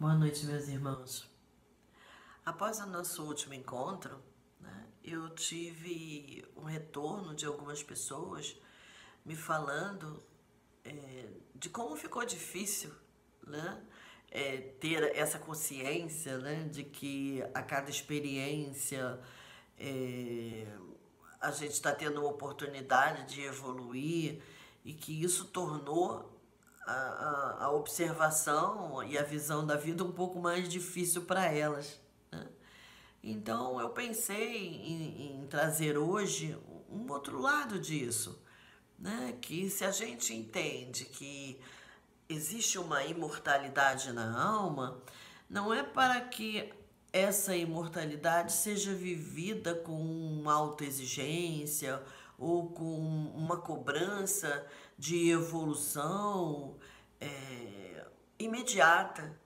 Boa noite, meus irmãos. Após o nosso último encontro, eu tive um retorno de algumas pessoas me falando de como ficou difícil, né, ter essa consciência, né, de que a cada experiência é, a gente está tendo uma oportunidade de evoluir e que isso tornou a observação e a visão da vida um pouco mais difícil para elas, né? Então eu pensei em trazer hoje um outro lado disso, né? Que se a gente entende que existe uma imortalidade na alma, não é para que essa imortalidade seja vivida com uma autoexigência ou com uma cobrança de evolução imediata,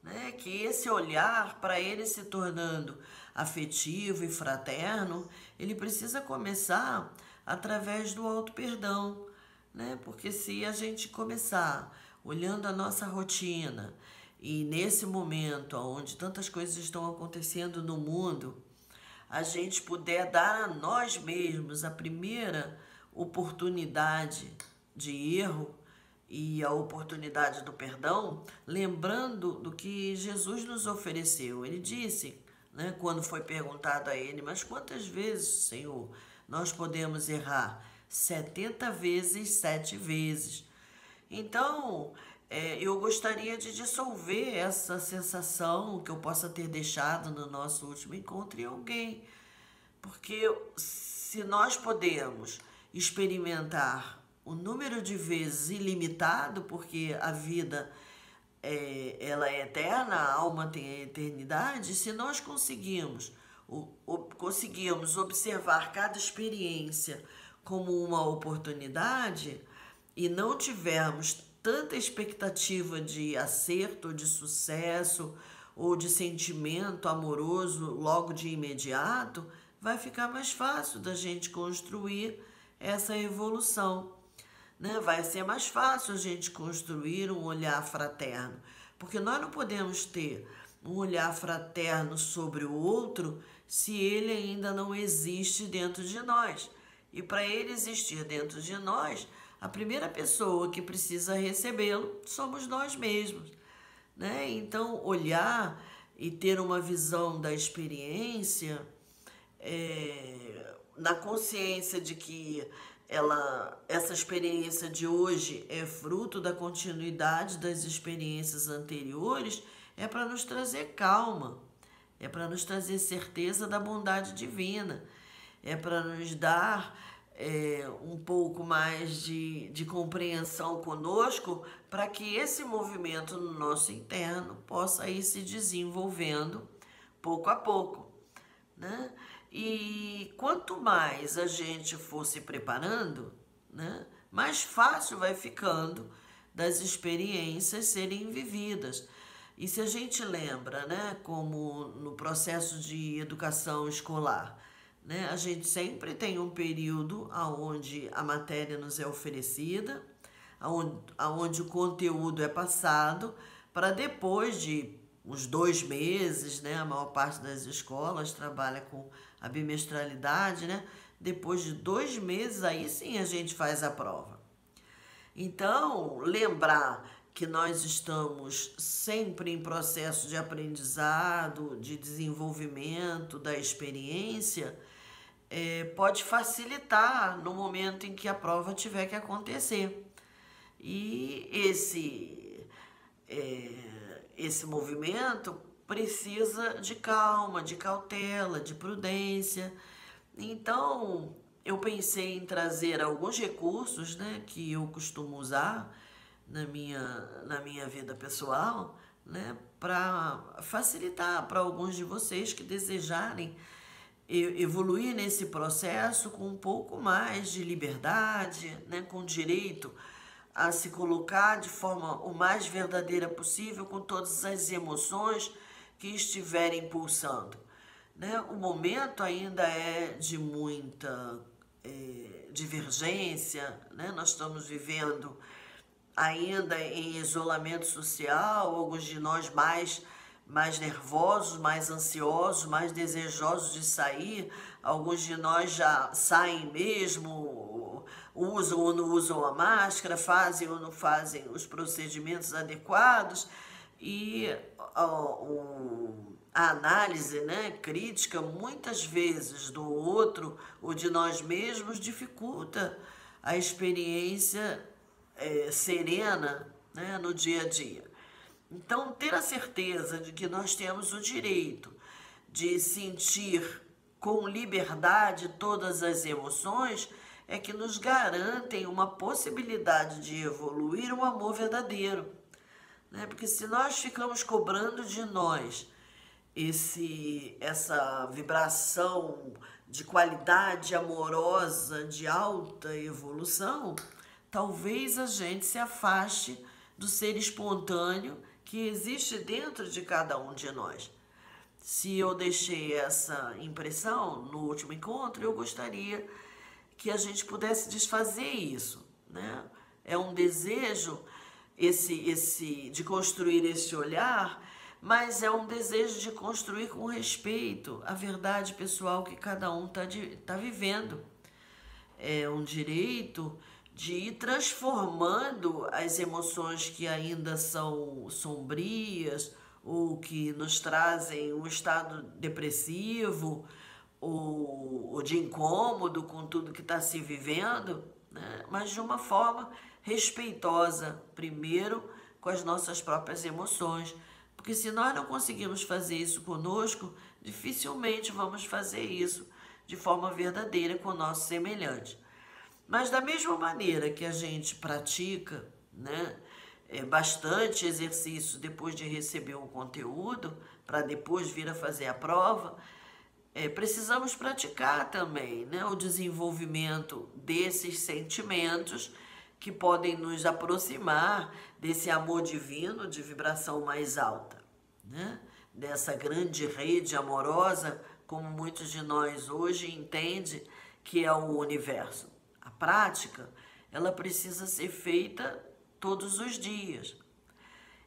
né? Que esse olhar, para ele se tornando afetivo e fraterno, ele precisa começar através do auto-perdão, né? Porque se a gente começar olhando a nossa rotina e nesse momento onde tantas coisas estão acontecendo no mundo, a gente puder dar a nós mesmos a primeira oportunidade de erro e a oportunidade do perdão, lembrando do que Jesus nos ofereceu. Ele disse, né, quando foi perguntado a ele, mas quantas vezes, Senhor, nós podemos errar? 70 vezes, 7 vezes. Então, eu gostaria de dissolver essa sensação que eu possa ter deixado no nosso último encontro em alguém. Porque se nós podemos experimentar o número de vezes ilimitado, porque a vida ela é eterna, a alma tem a eternidade, se nós conseguimos observar cada experiência como uma oportunidade e não tivermos tanta expectativa de acerto, de sucesso ou de sentimento amoroso logo de imediato, vai ficar mais fácil da gente construir essa evolução, né? Vai ser mais fácil a gente construir um olhar fraterno, porque nós não podemos ter um olhar fraterno sobre o outro se ele ainda não existe dentro de nós. E para ele existir dentro de nós, a primeira pessoa que precisa recebê-lo somos nós mesmos, né? Então, olhar e ter uma visão da experiência na consciência de que essa experiência de hoje é fruto da continuidade das experiências anteriores, é para nos trazer calma, é para nos trazer certeza da bondade divina, é para nos dar um pouco mais de compreensão conosco, para que esse movimento no nosso interno possa ir se desenvolvendo pouco a pouco, né? E quanto mais a gente for se preparando, né, mais fácil vai ficando das experiências serem vividas. E se a gente lembra, né, como no processo de educação escolar, né, a gente sempre tem um período onde a matéria nos é oferecida, onde o conteúdo é passado, para depois de uns 2 meses, né, a maior parte das escolas trabalha com a bimestralidade, né? Depois de 2 meses, aí sim a gente faz a prova. Então, lembrar que nós estamos sempre em processo de aprendizado, de desenvolvimento da experiência, pode facilitar no momento em que a prova tiver que acontecer. E esse movimento precisa de calma, de cautela, de prudência. Então, eu pensei em trazer alguns recursos, né, que eu costumo usar na minha vida pessoal, né, para facilitar para alguns de vocês que desejarem evoluir nesse processo com um pouco mais de liberdade, né, com direito a se colocar de forma o mais verdadeira possível com todas as emoções que estiverem pulsando, né? O momento ainda é de muita divergência, né? Nós estamos vivendo ainda em isolamento social, alguns de nós mais nervosos, mais ansiosos, mais desejosos de sair, alguns de nós já saem mesmo, usam ou não usam a máscara, fazem ou não fazem os procedimentos adequados, e a análise, né, crítica, muitas vezes do outro ou de nós mesmos, dificulta a experiência serena, né, no dia a dia. Então, ter a certeza de que nós temos o direito de sentir com liberdade todas as emoções é que nos garantem uma possibilidade de evoluir um amor verdadeiro, né? Porque se nós ficamos cobrando de nós essa vibração de qualidade amorosa, de alta evolução, talvez a gente se afaste do ser espontâneo que existe dentro de cada um de nós. Se eu deixei essa impressão no último encontro, eu gostaria que a gente pudesse desfazer isso, né? É um desejo de construir esse olhar, mas é um desejo de construir com respeito a verdade pessoal que cada um tá vivendo. É um direito de ir transformando as emoções que ainda são sombrias ou que nos trazem um estado depressivo ou de incômodo com tudo que está se vivendo, né? Mas de uma forma respeitosa, primeiro com as nossas próprias emoções, porque se nós não conseguimos fazer isso conosco, dificilmente vamos fazer isso de forma verdadeira com o nosso semelhante. Mas da mesma maneira que a gente pratica, né, bastante exercício depois de receber um conteúdo, para depois vir a fazer a prova, precisamos praticar também, né, o desenvolvimento desses sentimentos que podem nos aproximar desse amor divino de vibração mais alta, né, dessa grande rede amorosa, como muitos de nós hoje entendem que é o universo. A prática, ela precisa ser feita todos os dias.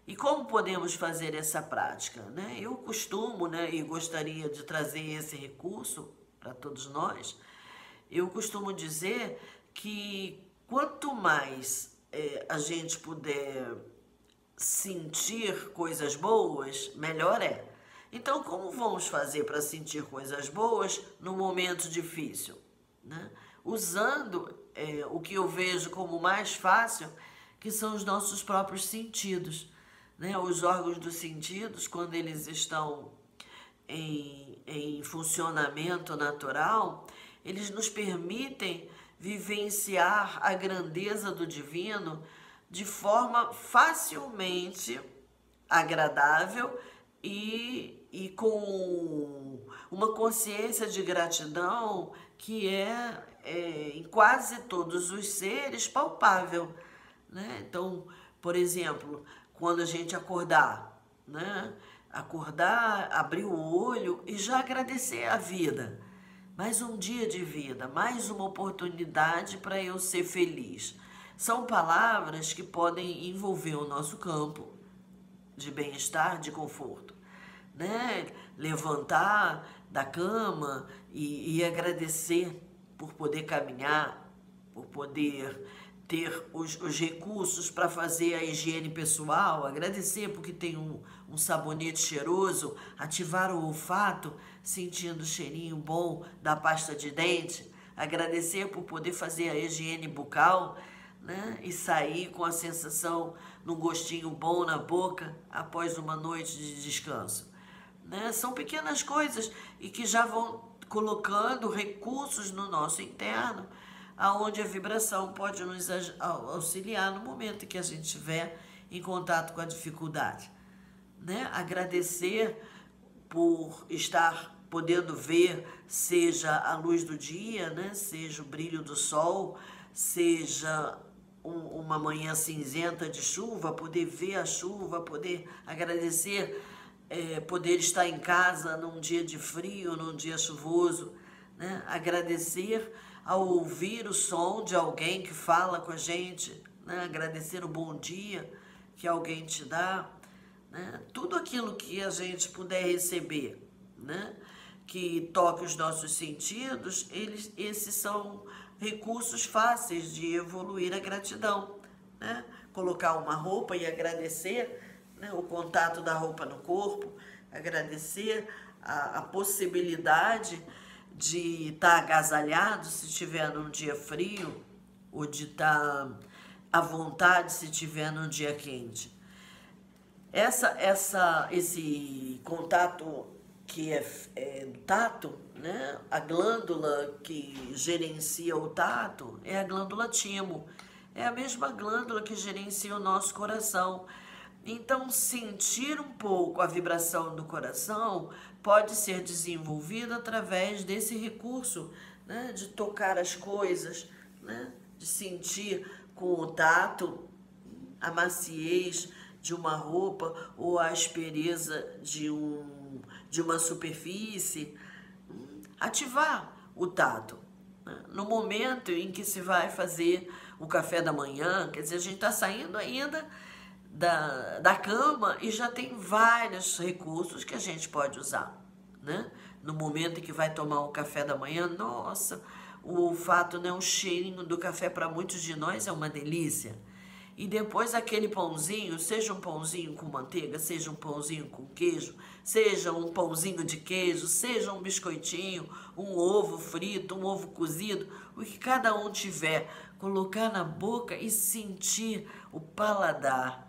E como podemos fazer essa prática, né? Eu costumo, né, e gostaria de trazer esse recurso para todos nós, eu costumo dizer que quanto mais a gente puder sentir coisas boas, melhor é. Então, como vamos fazer para sentir coisas boas num momento difícil, né? Usando o que eu vejo como mais fácil, que são os nossos próprios sentidos, né? Os órgãos dos sentidos, quando eles estão em funcionamento natural, eles nos permitem vivenciar a grandeza do divino de forma facilmente agradável e com uma consciência de gratidão que em quase todos os seres palpável, né? Então, por exemplo, quando a gente acordar, né? Acordar, abrir o olho e já agradecer a vida. Mais um dia de vida, mais uma oportunidade para eu ser feliz. São palavras que podem envolver o nosso campo de bem-estar, de conforto, né? Levantar da cama e agradecer por poder caminhar, por poder ter os recursos para fazer a higiene pessoal, agradecer porque tem um sabonete cheiroso, ativar o olfato, sentindo o cheirinho bom da pasta de dente, agradecer por poder fazer a higiene bucal, né? E sair com a sensação, num gostinho bom na boca após uma noite de descanso, né? São pequenas coisas e que já vão colocando recursos no nosso interno, aonde a vibração pode nos auxiliar no momento em que a gente estiver em contato com a dificuldade, né? Agradecer por estar podendo ver, seja a luz do dia, né? Seja o brilho do sol, seja uma manhã cinzenta de chuva, poder ver a chuva, poder agradecer, poder estar em casa num dia de frio, num dia chuvoso, né? Agradecer ao ouvir o som de alguém que fala com a gente, né? Agradecer o bom dia que alguém te dá, né? Tudo aquilo que a gente puder receber, né? Que toque os nossos sentidos, esses são recursos fáceis de evoluir a gratidão, né? Colocar uma roupa e agradecer, né? O contato da roupa no corpo, agradecer a possibilidade de estar agasalhado se estiver num dia frio, ou de estar à vontade se estiver num dia quente. Esse contato que é do tato, né? A glândula que gerencia o tato é a glândula timo. É a mesma glândula que gerencia o nosso coração. Então, sentir um pouco a vibração do coração pode ser desenvolvido através desse recurso, né? De tocar as coisas, né? De sentir com o tato a maciez de uma roupa ou a aspereza de uma superfície. Ativar o tato, né? No momento em que se vai fazer o café da manhã, quer dizer, a gente está saindo ainda da cama e já tem vários recursos que a gente pode usar, né? No momento em que vai tomar o café da manhã, nossa, o olfato, né? O cheirinho do café para muitos de nós é uma delícia. E depois aquele pãozinho, seja um pãozinho com manteiga, seja um pãozinho com queijo, seja um pãozinho de queijo, seja um biscoitinho, um ovo frito, um ovo cozido, o que cada um tiver, colocar na boca e sentir o paladar.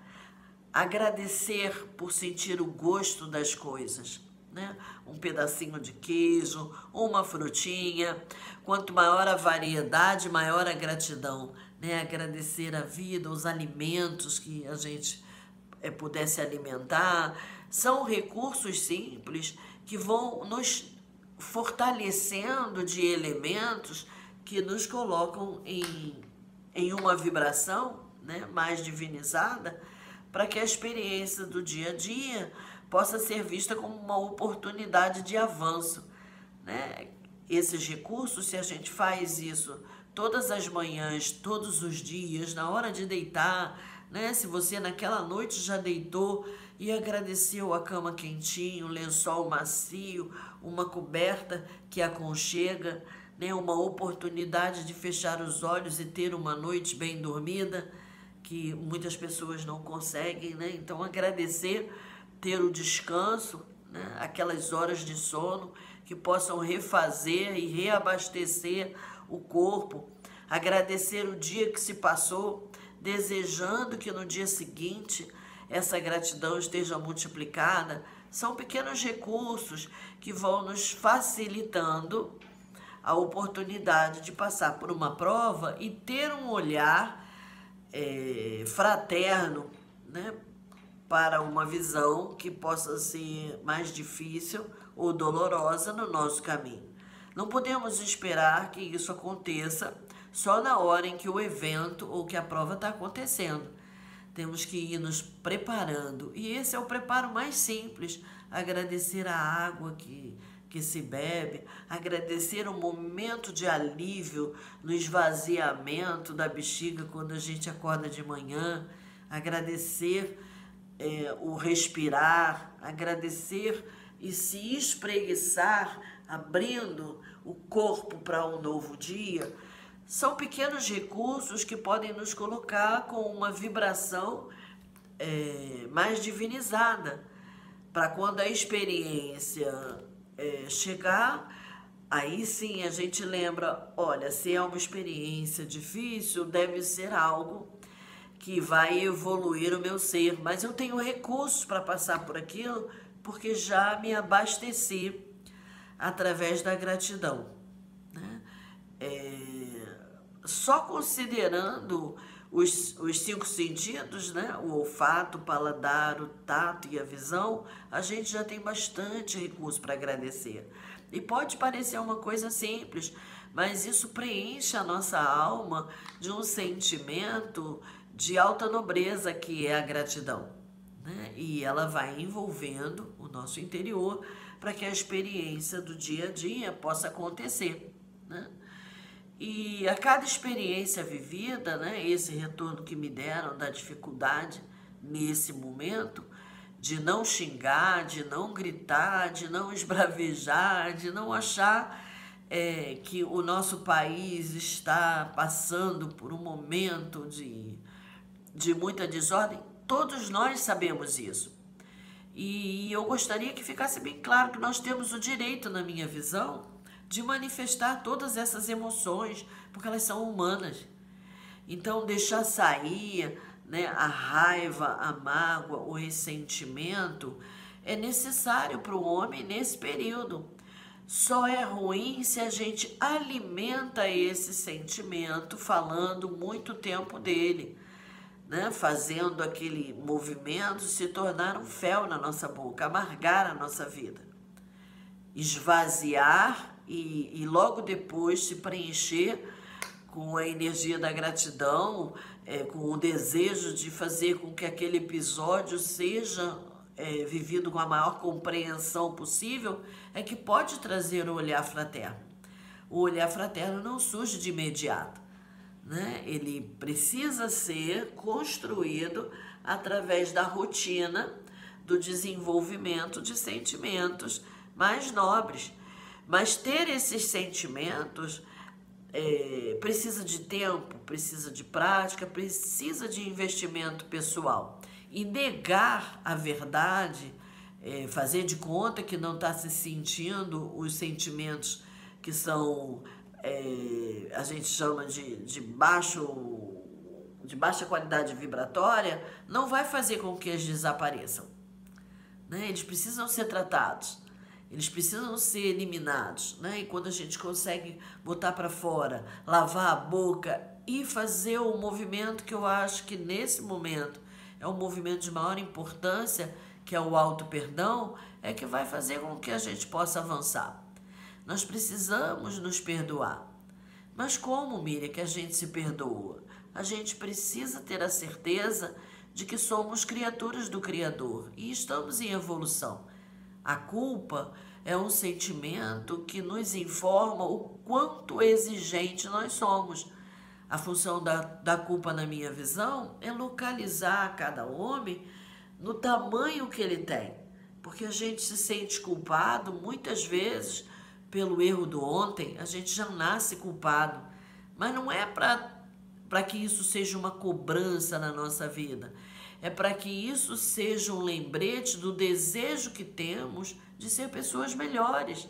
Agradecer por sentir o gosto das coisas, né? Um pedacinho de queijo, uma frutinha. Quanto maior a variedade, maior a gratidão, né? Agradecer a vida, os alimentos que a gente pudesse alimentar. São recursos simples que vão nos fortalecendo de elementos que nos colocam em uma vibração, né? Mais divinizada, para que a experiência do dia a dia possa ser vista como uma oportunidade de avanço, né? Esses recursos, se a gente faz isso todas as manhãs, todos os dias, na hora de deitar, né? Se você naquela noite já deitou e agradeceu a cama quentinha, o lençol macio, uma coberta que aconchega, né? Uma oportunidade de fechar os olhos e ter uma noite bem dormida, que muitas pessoas não conseguem, né? Então, agradecer, ter o descanso, né? Aquelas horas de sono que possam refazer e reabastecer o corpo. Agradecer o dia que se passou, desejando que no dia seguinte essa gratidão esteja multiplicada. São pequenos recursos que vão nos facilitando a oportunidade de passar por uma prova e ter um olhar fraterno, né, para uma visão que possa ser mais difícil ou dolorosa no nosso caminho. Não podemos esperar que isso aconteça só na hora em que o evento ou que a prova está acontecendo. Temos que ir nos preparando, e esse é o preparo mais simples. Agradecer a água que se bebe, agradecer o momento de alívio no esvaziamento da bexiga quando a gente acorda de manhã, agradecer o respirar, agradecer e se espreguiçar, abrindo o corpo para um novo dia. São pequenos recursos que podem nos colocar com uma vibração mais divinizada, para quando a experiência chegar, aí sim a gente lembra, olha, se é uma experiência difícil, deve ser algo que vai evoluir o meu ser, mas eu tenho recursos para passar por aquilo, porque já me abasteci através da gratidão, né? Só considerando os 5 sentidos, né? O olfato, o paladar, o tato e a visão, a gente já tem bastante recurso para agradecer. E pode parecer uma coisa simples, mas isso preenche a nossa alma de um sentimento de alta nobreza, que é a gratidão, né? E ela vai envolvendo o nosso interior para que a experiência do dia a dia possa acontecer, né? E a cada experiência vivida, né, esse retorno que me deram da dificuldade nesse momento, de não xingar, de não gritar, de não esbravejar, de não achar que o nosso país está passando por um momento de muita desordem, todos nós sabemos isso. E eu gostaria que ficasse bem claro que nós temos o direito, na minha visão, de manifestar todas essas emoções, porque elas são humanas. Então, deixar sair, né, a raiva, a mágoa, o ressentimento é necessário para o homem nesse período. Só é ruim se a gente alimenta esse sentimento, falando muito tempo dele, né, fazendo aquele movimento se tornar um fel na nossa boca, amargar a nossa vida, esvaziar e logo depois se preencher com a energia da gratidão, com o desejo de fazer com que aquele episódio seja vivido com a maior compreensão possível, é que pode trazer o olhar fraterno. O olhar fraterno não surge de imediato, né? Ele precisa ser construído através da rotina do desenvolvimento de sentimentos mais nobres. Mas ter esses sentimentos precisa de tempo, precisa de prática, precisa de investimento pessoal. E negar a verdade, fazer de conta que não está se sentindo os sentimentos que são, a gente chama de baixa qualidade vibratória, não vai fazer com que eles desapareçam, né? Eles precisam ser tratados. Eles precisam ser eliminados, né? E quando a gente consegue botar para fora, lavar a boca e fazer o movimento que eu acho que nesse momento é um movimento de maior importância, que é o auto-perdão, é que vai fazer com que a gente possa avançar. Nós precisamos nos perdoar. Mas como, Miriam, que a gente se perdoa? A gente precisa ter a certeza de que somos criaturas do Criador e estamos em evolução. A culpa é um sentimento que nos informa o quanto exigente nós somos. A função da culpa, na minha visão, é localizar cada homem no tamanho que ele tem. Porque a gente se sente culpado muitas vezes pelo erro do ontem, a gente já nasce culpado. Mas não é para que isso seja uma cobrança na nossa vida. É para que isso seja um lembrete do desejo que temos de ser pessoas melhores.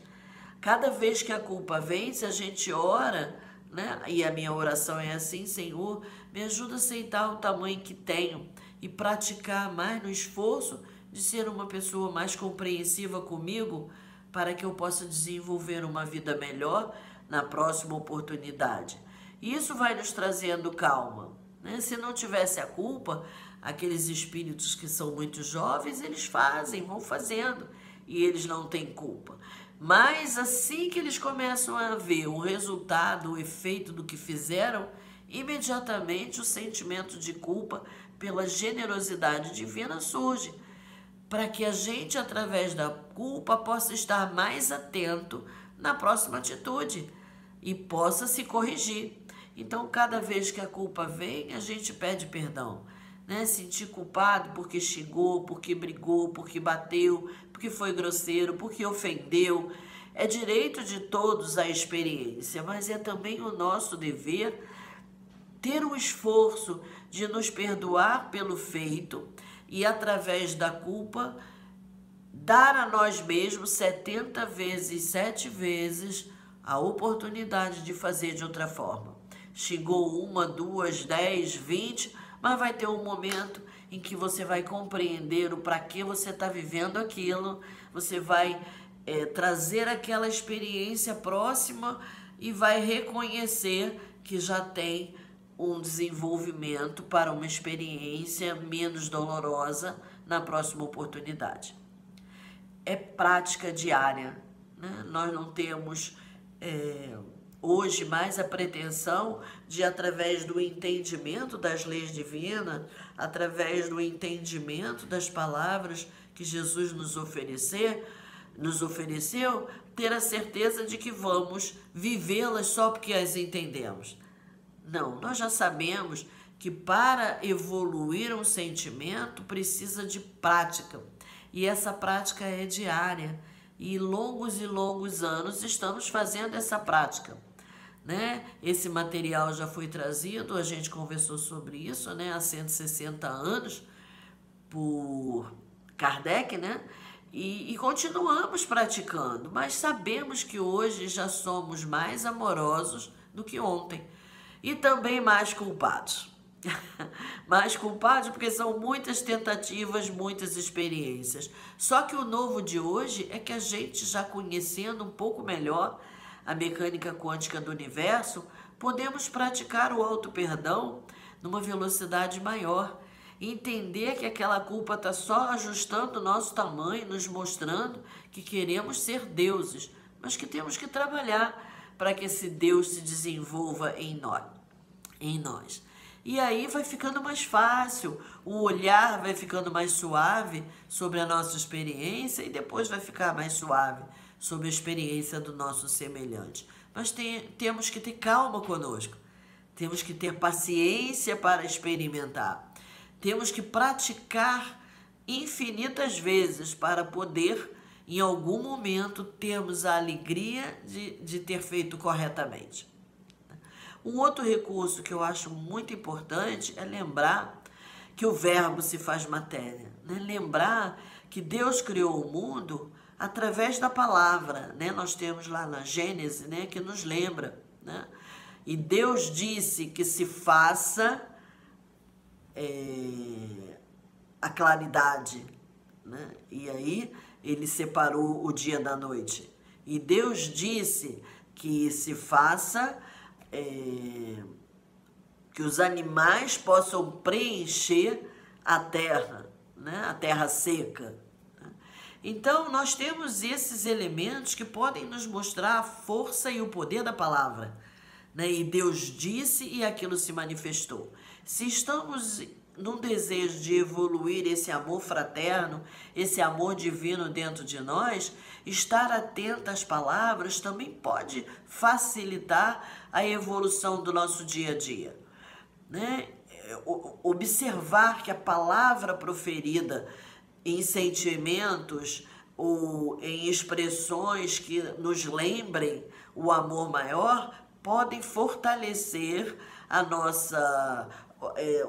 Cada vez que a culpa vem, se a gente ora, né? E a minha oração é assim: Senhor, me ajuda a aceitar o tamanho que tenho e praticar mais no esforço de ser uma pessoa mais compreensiva comigo, para que eu possa desenvolver uma vida melhor na próxima oportunidade. E isso vai nos trazendo calma, né? Se não tivesse a culpa, aqueles espíritos que são muito jovens, eles vão fazendo, e eles não têm culpa. Mas assim que eles começam a ver o resultado, o efeito do que fizeram, imediatamente o sentimento de culpa pela generosidade divina surge, para que a gente, através da culpa, possa estar mais atento na próxima atitude e possa se corrigir. Então, cada vez que a culpa vem, a gente pede perdão, né? Sentir culpado porque xingou, porque brigou, porque bateu, porque foi grosseiro, porque ofendeu. É direito de todos a experiência, mas é também o nosso dever ter o esforço de nos perdoar pelo feito e, através da culpa, dar a nós mesmos 70 vezes, 7 vezes a oportunidade de fazer de outra forma. Xingou 1, 2, 10, 20, mas vai ter um momento em que você vai compreender o para que você está vivendo aquilo, você vai trazer aquela experiência próxima e vai reconhecer que já tem um desenvolvimento para uma experiência menos dolorosa na próxima oportunidade. É prática diária, né? Nós não temos hoje mais a pretensão de, através do entendimento das leis divinas, através do entendimento das palavras que Jesus nos oferecer, nos ofereceu, ter a certeza de que vamos vivê-las só porque as entendemos. Não, nós já sabemos que para evoluir um sentimento precisa de prática. E essa prática é diária. E longos anos estamos fazendo essa prática, né? Esse material já foi trazido, a gente conversou sobre isso, né? Há 160 anos por Kardec, né? E continuamos praticando, mas sabemos que hoje já somos mais amorosos do que ontem e também mais culpados. Mais culpados porque são muitas tentativas, muitas experiências. Só que o novo de hoje é que a gente, já conhecendo um pouco melhor a mecânica quântica do universo, podemos praticar o auto-perdão numa velocidade maior. Entender que aquela culpa está só ajustando o nosso tamanho, nos mostrando que queremos ser deuses, mas que temos que trabalhar para que esse Deus se desenvolva em nós. E aí vai ficando mais fácil, o olhar vai ficando mais suave sobre a nossa experiência e depois vai ficar mais suave sobre a experiência do nosso semelhante. Mas temos que ter calma conosco, temos que ter paciência para experimentar. Temos que praticar infinitas vezes para poder, em algum momento, termos a alegria de ter feito corretamente. Um outro recurso que eu acho muito importante é lembrar que o verbo se faz matéria, né? Lembrar que Deus criou o mundo através da palavra, né? Nós temos lá na Gênesis, né, que nos lembra, né? E Deus disse que se faça a claridade, né? E aí ele separou o dia da noite. E Deus disse que se faça que os animais possam preencher a terra, né? A terra seca. Então, nós temos esses elementos que podem nos mostrar a força e o poder da palavra, né? E Deus disse e aquilo se manifestou. Se estamos num desejo de evoluir esse amor fraterno, esse amor divino dentro de nós, estar atento às palavras também pode facilitar a evolução do nosso dia a dia, né? Observar que a palavra proferida em sentimentos ou em expressões que nos lembrem o amor maior podem fortalecer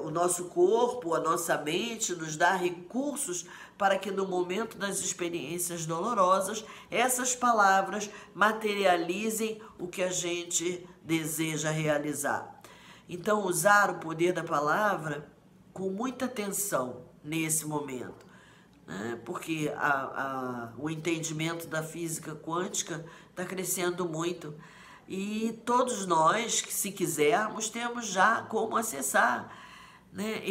o nosso corpo, a nossa mente, nos dar recursos para que no momento das experiências dolorosas, essas palavras materializem o que a gente deseja realizar. Então, usar o poder da palavra com muita atenção nesse momento, né? Porque o entendimento da física quântica está crescendo muito. E todos nós, que se quisermos, temos já como acessar, né,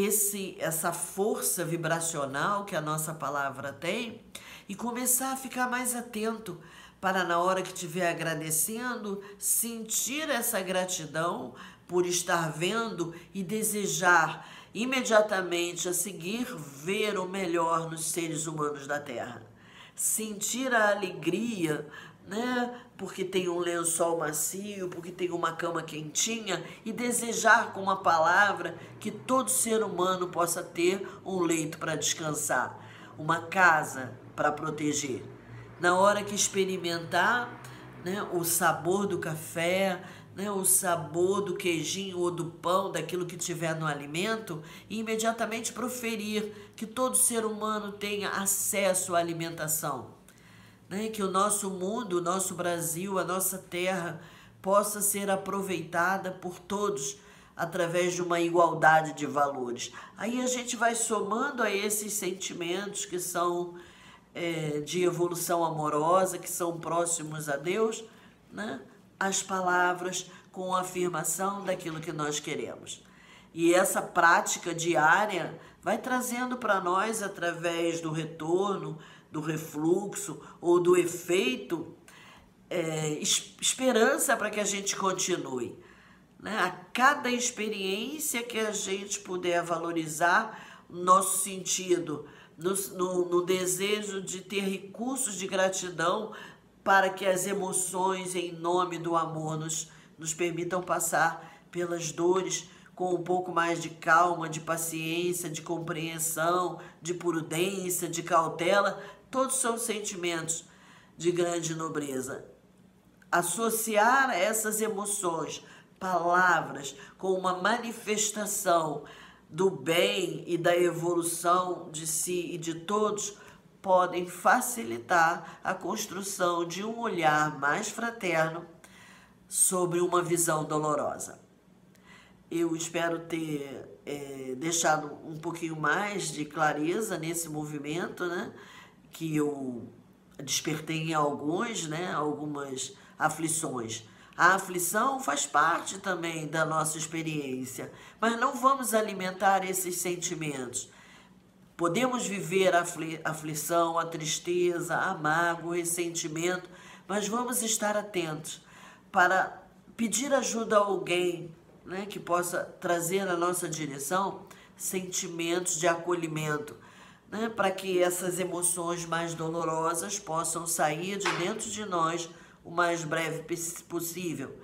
essa força vibracional que a nossa palavra tem e começar a ficar mais atento para, na hora que estiver agradecendo, sentir essa gratidão por estar vendo e desejar imediatamente a seguir ver o melhor nos seres humanos da Terra. Sentir a alegria, né? Porque tem um lençol macio, porque tem uma cama quentinha, e desejar com uma palavra que todo ser humano possa ter um leito para descansar, uma casa para proteger. Na hora que experimentar, né, o sabor do café, né, o sabor do queijinho ou do pão, daquilo que tiver no alimento, e imediatamente proferir que todo ser humano tenha acesso à alimentação. Né, que o nosso mundo, o nosso Brasil, a nossa terra possa ser aproveitada por todos através de uma igualdade de valores. Aí a gente vai somando a esses sentimentos que são de evolução amorosa, que são próximos a Deus, né, as palavras com a afirmação daquilo que nós queremos. E essa prática diária vai trazendo para nós, através do retorno, do refluxo ou do efeito, esperança para que a gente continue, né? A cada experiência que a gente puder valorizar o nosso sentido no desejo de ter recursos de gratidão para que as emoções em nome do amor nos permitam passar pelas dores com um pouco mais de calma, de paciência, de compreensão, de prudência, de cautela. Todos são sentimentos de grande nobreza. Associar essas emoções, palavras, com uma manifestação do bem e da evolução de si e de todos, podem facilitar a construção de um olhar mais fraterno sobre uma visão dolorosa. Eu espero ter deixado um pouquinho mais de clareza nesse movimento, né? Que eu despertei em alguns, né? Algumas aflições. A aflição faz parte também da nossa experiência, mas não vamos alimentar esses sentimentos. Podemos viver a aflição, a tristeza, a mágoa, o ressentimento, mas vamos estar atentos para pedir ajuda a alguém, né, que possa trazer na nossa direção sentimentos de acolhimento, né, para que essas emoções mais dolorosas possam sair de dentro de nós o mais breve possível,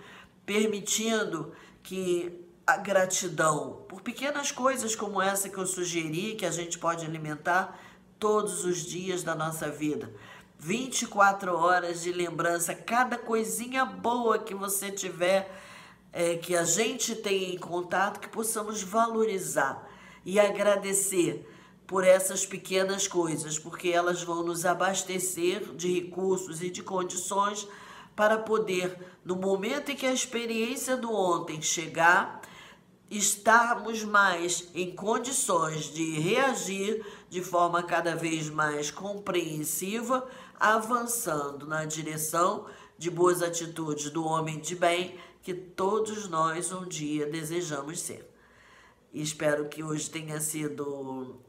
permitindo que a gratidão por pequenas coisas como essa que eu sugeri, que a gente pode alimentar todos os dias da nossa vida. 24 horas de lembrança, cada coisinha boa que você tiver, que a gente tem em contato, que possamos valorizar e agradecer por essas pequenas coisas, porque elas vão nos abastecer de recursos e de condições para poder, no momento em que a experiência do ontem chegar, estarmos mais em condições de reagir de forma cada vez mais compreensiva, avançando na direção de boas atitudes do homem de bem que todos nós um dia desejamos ser. E espero que hoje tenha sido...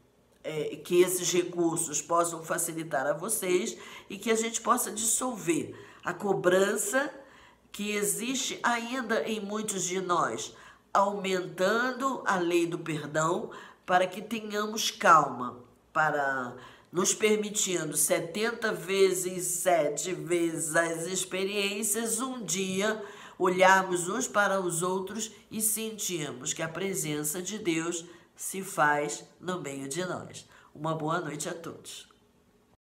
que esses recursos possam facilitar a vocês e que a gente possa dissolver a cobrança que existe ainda em muitos de nós, aumentando a lei do perdão para que tenhamos calma, para nos permitindo 70 vezes, 7 vezes as experiências, um dia olharmos uns para os outros e sentirmos que a presença de Deus se faz no meio de nós. Uma boa noite a todos.